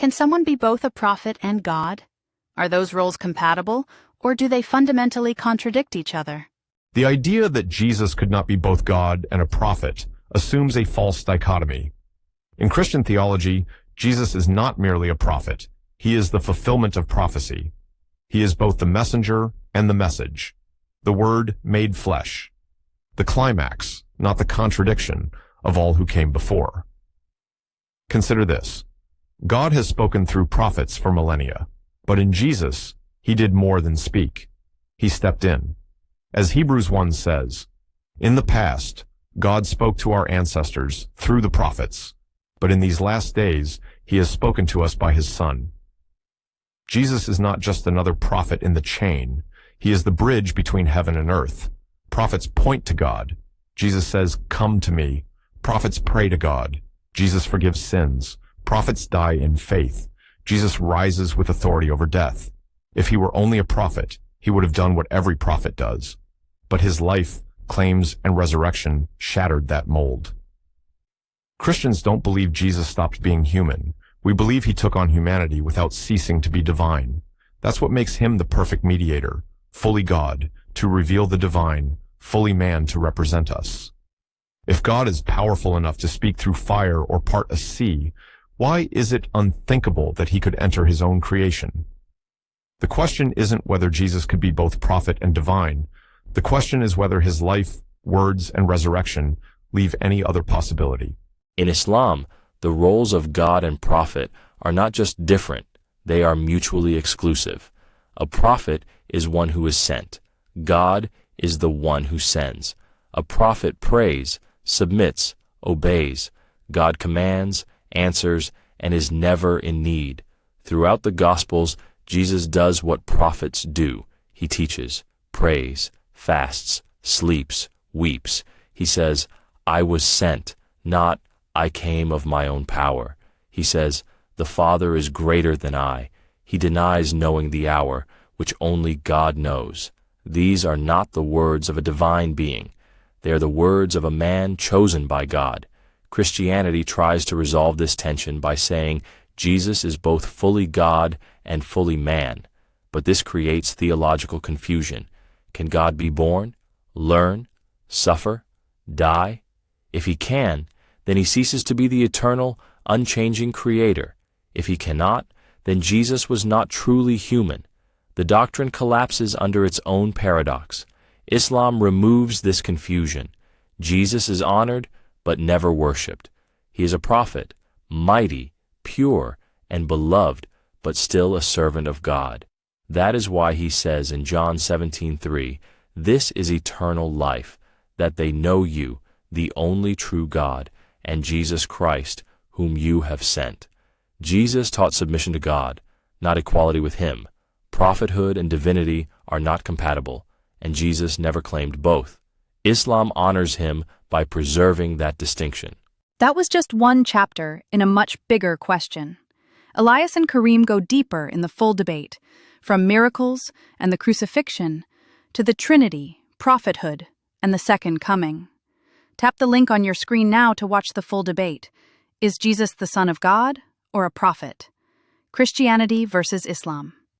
Can someone be both a prophet and God? Are those roles compatible, or do they fundamentally contradict each other? The idea that Jesus could not be both God and a prophet assumes a false dichotomy. In Christian theology, Jesus is not merely a prophet. He is the fulfillment of prophecy. He is both the messenger and the message, the Word made flesh, the climax, not the contradiction, of all who came before. Consider this. God has spoken through prophets for millennia, but in Jesus, he did more than speak. He stepped in. As Hebrews 1 says, "In the past, God spoke to our ancestors through the prophets, but in these last days, he has spoken to us by his Son." Jesus is not just another prophet in the chain. He is the bridge between heaven and earth. Prophets point to God. Jesus says, "Come to me." Prophets pray to God. Jesus forgives sins. Prophets die in faith. Jesus rises with authority over death. If he were only a prophet, he would have done what every prophet does. But his life, claims, and resurrection shattered that mold. Christians don't believe Jesus stopped being human. We believe he took on humanity without ceasing to be divine. That's what makes him the perfect mediator, fully God, to reveal the divine, fully man to represent us. If God is powerful enough to speak through fire or part a sea, why is it unthinkable that he could enter his own creation? The question isn't whether Jesus could be both prophet and divine. The question is whether his life, words, and resurrection leave any other possibility. In Islam, the roles of God and prophet are not just different, they are mutually exclusive. A prophet is one who is sent. God is the one who sends. A prophet prays, submits, obeys. God commands, answers, and is never in need. Throughout the Gospels, Jesus does what prophets do. He teaches, prays, fasts, sleeps, weeps. He says, "I was sent," not "I came of my own power." He says, "The Father is greater than I." He denies knowing the hour, which only God knows. These are not the words of a divine being. They are the words of a man chosen by God. Christianity tries to resolve this tension by saying Jesus is both fully God and fully man. But this creates theological confusion. Can God be born, learn, suffer, die? If he can, then he ceases to be the eternal, unchanging creator. If he cannot, then Jesus was not truly human. The doctrine collapses under its own paradox. Islam removes this confusion. Jesus is honored, but never worshipped. He is a prophet, mighty, pure, and beloved, but still a servant of God. That is why he says in John 17:3, "This is eternal life, that they know you, the only true God, and Jesus Christ, whom you have sent." Jesus taught submission to God, not equality with him. Prophethood and divinity are not compatible, and Jesus never claimed both. Islam honors him by preserving that distinction. That was just one chapter in a much bigger question. Elias and Kareem go deeper in the full debate, from miracles and the crucifixion to the Trinity, prophethood, and the second coming. Tap the link on your screen now to watch the full debate. Is Jesus the Son of God or a prophet? Christianity versus Islam.